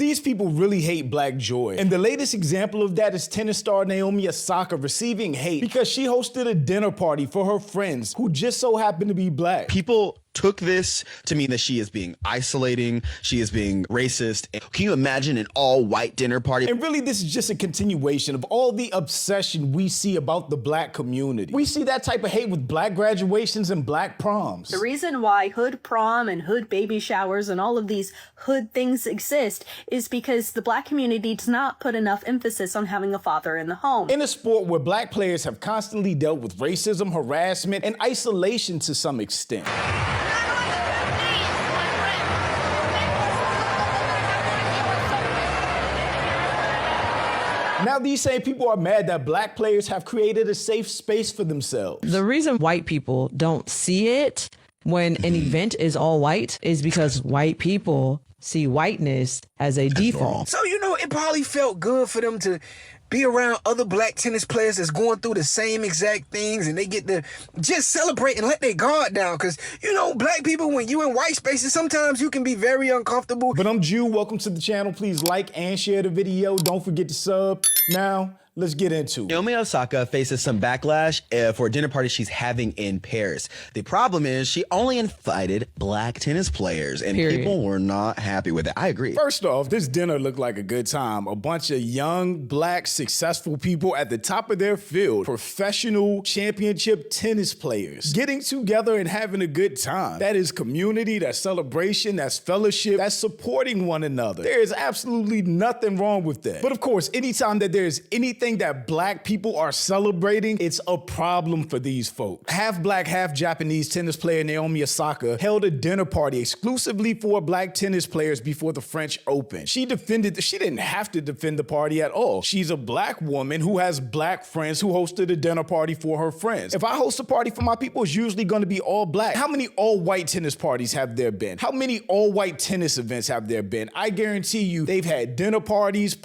These people really hate black joy. And the latest example of that is tennis star Naomi Osaka receiving hate because she hosted a dinner party for her friends who just so happened to be black. People took this to mean that she is being isolating, she is being racist. Can you imagine an all-white dinner party? And really, this is just a continuation of all the obsession we see about the black community. We see that type of hate with black graduations and black proms. The reason why hood prom and hood baby showers and all of these hood things exist is because the black community does not put enough emphasis on having a father in the home. In a sport where black players have constantly dealt with racism, harassment, and isolation to some extent. Now these same people are mad that black players have created a safe space for themselves. The reason white people don't see it when an event is all white is because white people see whiteness as a default. So, you know, it probably felt good for them to be around other black tennis players that's going through the same exact things, and they get to just celebrate and let their guard down. Because, you know, black people, when you in white spaces, sometimes you can be very uncomfortable. But I'm Jew. Welcome to the channel. Please like and share the video. Don't forget to sub. Now, let's get into it. Naomi Osaka faces some backlash for a dinner party she's having in Paris. The problem is she only invited black tennis players, and people were not happy with it. I agree. First off, this dinner looked like a good time. A bunch of young, black, successful people at the top of their field, professional championship tennis players, getting together and having a good time. That is community, that's celebration, that's fellowship, that's supporting one another. There is absolutely nothing wrong with that. But of course, anytime that there's anything that black people are celebrating, it's a problem for these folks. Half black, half Japanese tennis player Naomi Osaka held a dinner party exclusively for black tennis players before the French Open. She didn't have to defend the party at all. She's a black woman who has black friends who hosted a dinner party for her friends. If I host a party for my people, it's usually gonna be all black. How many all white tennis parties have there been? How many all white tennis events have there been? I guarantee you they've had dinner parties,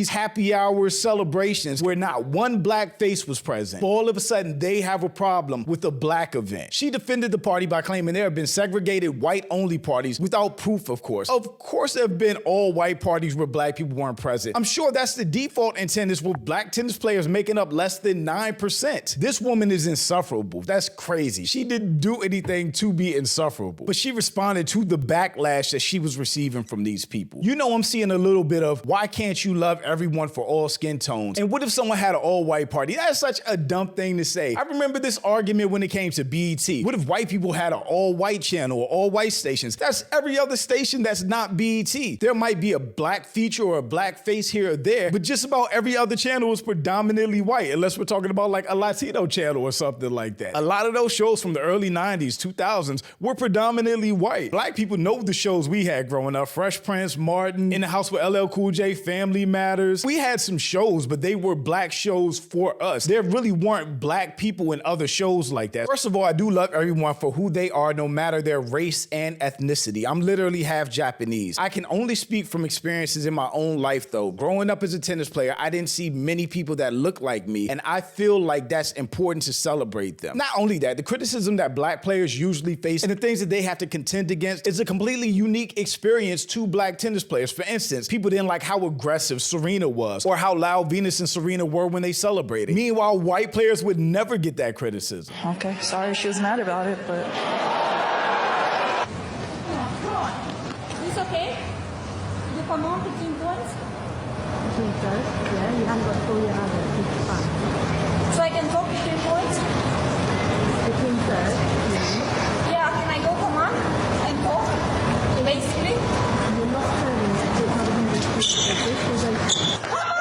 happy hours, celebrations where not one black face was present. But all of a sudden, they have a problem with a black event. She defended the party by claiming there have been segregated white-only parties without proof, of course. Of course, there have been all-white parties where black people weren't present. I'm sure that's the default in tennis, with black tennis players making up less than 9%. This woman is insufferable. That's crazy. She didn't do anything to be insufferable, but she responded to the backlash that she was receiving from these people. You know, I'm seeing a little bit of, why can't you love everyone for all skin tones? And what if someone had an all-white party? That's such a dumb thing to say. I remember this argument when it came to BET. What if white people had an all-white channel or all-white stations? That's every other station that's not BET. There might be a black feature or a black face here or there, but just about every other channel is predominantly white, unless we're talking about like a Latino channel or something like that. A lot of those shows from the early 90s, 2000s were predominantly white. Black people know the shows we had growing up. Fresh Prince, Martin, In the House with LL Cool J, Family Matters. We had some shows, but they were black shows for us. There really weren't black people in other shows like that. First of all, I do love everyone for who they are, no matter their race and ethnicity. I'm literally half Japanese. I can only speak from experiences in my own life though. Growing up as a tennis player, I didn't see many people that look like me, and I feel like that's important to celebrate them. Not only that, the criticism that black players usually face and the things that they have to contend against is a completely unique experience to black tennis players. For instance, people didn't like how aggressive Serena was or how loud Venus and Serena were when they celebrated. Meanwhile, white players would never get that criticism. Okay, sorry she was mad about it, but... It's okay? You come on 15 points? Yeah, you haven't got full, you have it. So I can go 15 points? 15 third. Yeah, can I go come on? And go? Basically? You're not turning, it's not going to be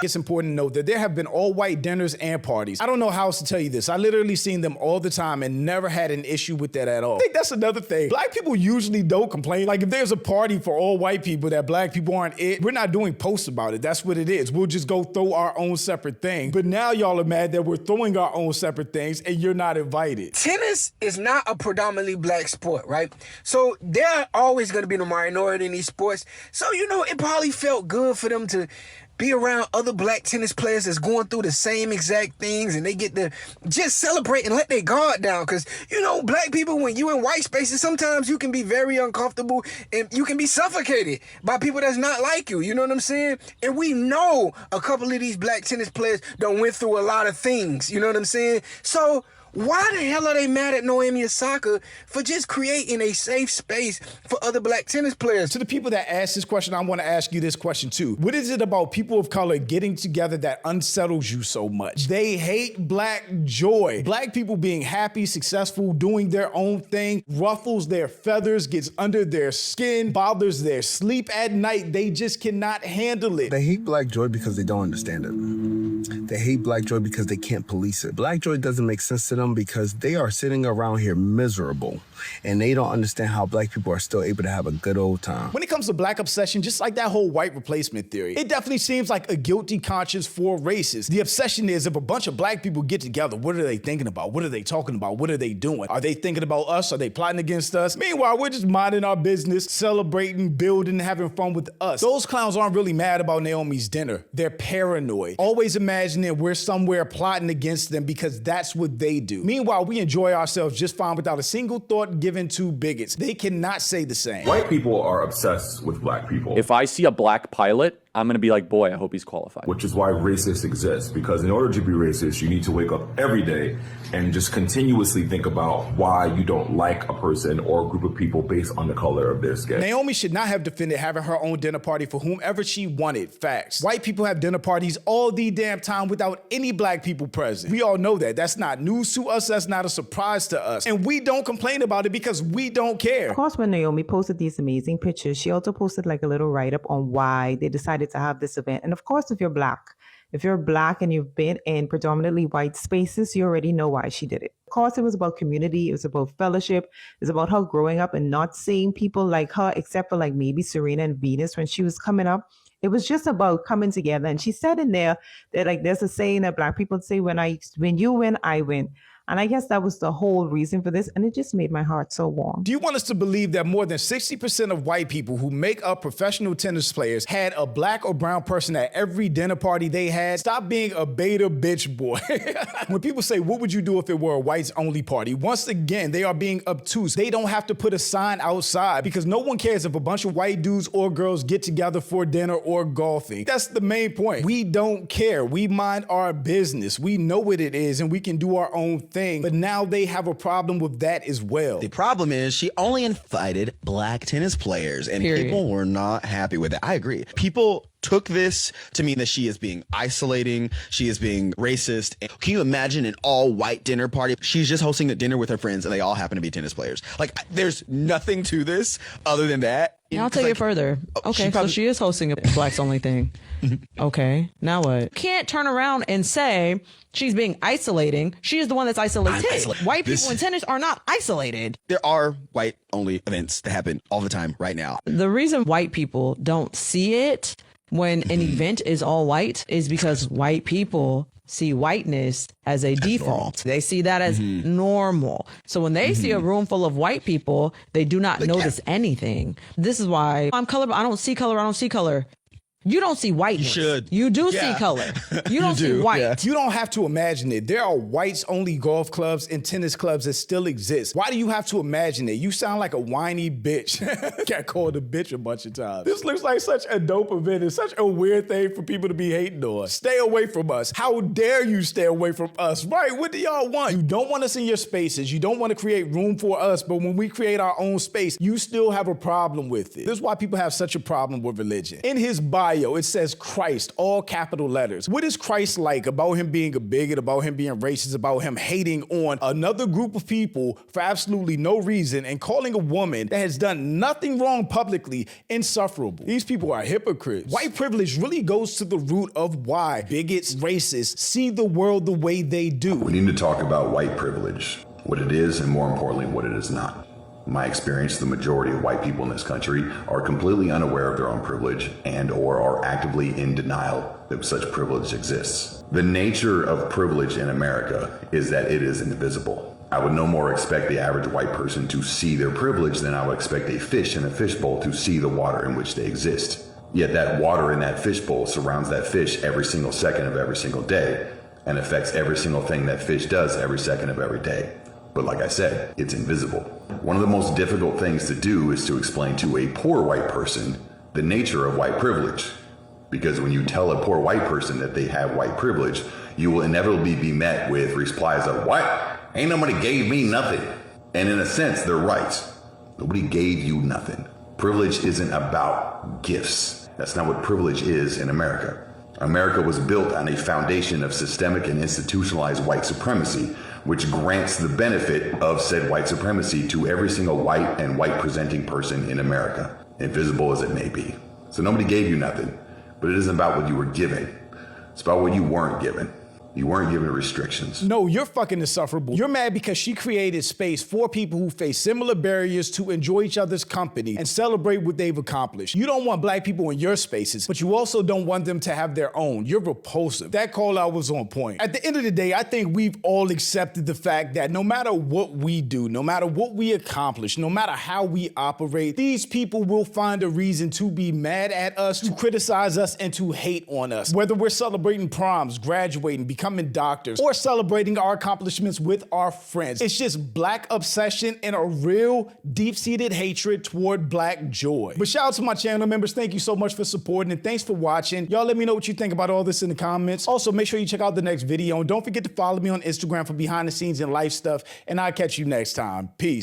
It's important to note that there have been all-white dinners and parties. I don't know how else to tell you this. I literally seen them all the time and never had an issue with that at all. I think that's another thing. Black people usually don't complain. Like if there's a party for all white people that black people aren't it, we're not doing posts about it. That's what it is. We'll just go throw our own separate thing. But now y'all are mad that we're throwing our own separate things and you're not invited. Tennis is not a predominantly black sport, right? So there are always going to be the minority in these sports. So, you know, it probably felt good for them to be around other black tennis players that's going through the same exact things, and they get to just celebrate and let their guard down. Because, you know, black people, when you in white spaces, sometimes you can be very uncomfortable and you can be suffocated by people that's not like you. You know what I'm saying? And we know a couple of these black tennis players done went through a lot of things. You know what I'm saying? So why the hell are they mad at Naomi Osaka for just creating a safe space for other black tennis players? To the people that ask this question, I want to ask you this question too. What is it about people of color getting together that unsettles you so much? They hate black joy. Black people being happy, successful, doing their own thing, ruffles their feathers, gets under their skin, bothers their sleep at night. They just cannot handle it. They hate black joy because they don't understand it. They hate black joy because they can't police it. Black joy doesn't make sense to them because they are sitting around here miserable and they don't understand how black people are still able to have a good old time. When it comes to black obsession, just like that whole white replacement theory, it definitely seems like a guilty conscience for racists. The obsession is if a bunch of black people get together, what are they thinking about? What are they talking about? What are they doing? Are they thinking about us? Are they plotting against us? Meanwhile, we're just minding our business, celebrating, building, having fun with us. Those clowns aren't really mad about Naomi's dinner. They're paranoid, always imagining we're somewhere plotting against them because that's what they do. Meanwhile, we enjoy ourselves just fine without a single thought given to bigots. They cannot say the same. White people are obsessed with black people. If I see a black pilot, I'm going to be like, boy, I hope he's qualified. Which is why racists exist, because in order to be racist, you need to wake up every day and just continuously think about why you don't like a person or a group of people based on the color of their skin. Naomi should not have defended having her own dinner party for whomever she wanted. Facts. White people have dinner parties all the damn time without any black people present. We all know that. That's not news to us. That's not a surprise to us. And we don't complain about it because we don't care. Of course, when Naomi posted these amazing pictures, she also posted like a little write-up on why they decided to have this event. And of course, if you're black and you've been in predominantly white spaces, you already know why she did it. Of course, it was about community. It was about fellowship. It's about her growing up and not seeing people like her, except for like maybe Serena and Venus when she was coming up. It was just about coming together. And she said in there that like there's a saying that black people say, when you win, I win. And I guess that was the whole reason for this. And it just made my heart so warm. Do you want us to believe that more than 60% of white people who make up professional tennis players had a black or brown person at every dinner party they had? Stop being a beta bitch boy. When people say, what would you do if it were a whites only party? Once again, they are being obtuse. They don't have to put a sign outside because no one cares if a bunch of white dudes or girls get together for dinner or golfing. That's the main point. We don't care. We mind our business. We know what it is and we can do our own thing, but now they have a problem with that as well. The problem is she only invited black tennis players and people were not happy with it. I agree. People took this to mean that she is being isolating, she is being racist. Can you imagine an all-white dinner party? She's just hosting a dinner with her friends and they all happen to be tennis players. Like, there's nothing to this other than that. I'll take it further. Okay, so she is hosting a blacks only thing. Okay, now what? Can't turn around and say she's being isolating. She is the one that's isolated. White people in tennis are not isolated. There are white only events that happen all the time right now. The reason white people don't see it when an event is all white is because white people see whiteness as a default. They see that as normal. So when they see a room full of white people, they do not notice anything. This is why I'm colorblind. I don't see color. I don't see color. You don't see whiteness. You should. You do see color. You don't see white. Yeah. You don't have to imagine it. There are whites only golf clubs and tennis clubs that still exist. Why do you have to imagine it? You sound like a whiny bitch. Got called a bitch a bunch of times. This looks like such a dope event. It's such a weird thing for people to be hating on. Stay away from us. How dare you stay away from us? Right? What do y'all want? You don't want us in your spaces. You don't want to create room for us. But when we create our own space, you still have a problem with it. This is why people have such a problem with religion. In his bio, it says Christ, all capital letters. What is Christ like about him being a bigot, about him being racist, about him hating on another group of people for absolutely no reason and calling a woman that has done nothing wrong publicly insufferable? These people are hypocrites. White privilege really goes to the root of why bigots, racists see the world the way they do. We need to talk about white privilege, what it is, and more importantly, what it is not. In my experience, the majority of white people in this country are completely unaware of their own privilege and or are actively in denial that such privilege exists. The nature of privilege in America is that it is invisible. I would no more expect the average white person to see their privilege than I would expect a fish in a fishbowl to see the water in which they exist. Yet that water in that fishbowl surrounds that fish every single second of every single day and affects every single thing that fish does every second of every day. But like I said, it's invisible. One of the most difficult things to do is to explain to a poor white person the nature of white privilege. Because when you tell a poor white person that they have white privilege, you will inevitably be met with replies of, "What? Ain't nobody gave me nothing." And in a sense, they're right. Nobody gave you nothing. Privilege isn't about gifts. That's not what privilege is in America. America was built on a foundation of systemic and institutionalized white supremacy, which grants the benefit of said white supremacy to every single white and white presenting person in America, invisible as it may be. So nobody gave you nothing, but it isn't about what you were given. It's about what you weren't given. You weren't given restrictions. No, you're fucking insufferable. You're mad because she created space for people who face similar barriers to enjoy each other's company and celebrate what they've accomplished. You don't want black people in your spaces, but you also don't want them to have their own. You're repulsive. That call out was on point. At the end of the day, I think we've all accepted the fact that no matter what we do, no matter what we accomplish, no matter how we operate, these people will find a reason to be mad at us, to criticize us, and to hate on us. Whether we're celebrating proms, graduating, becoming doctors, or celebrating our accomplishments with our friends. It's just black obsession and a real deep-seated hatred toward black joy. But shout out to my channel members. Thank you so much for supporting and thanks for watching. Y'all let me know what you think about all this in the comments. Also, make sure you check out the next video and don't forget to follow me on Instagram for behind the scenes and life stuff. And I'll catch you next time. Peace.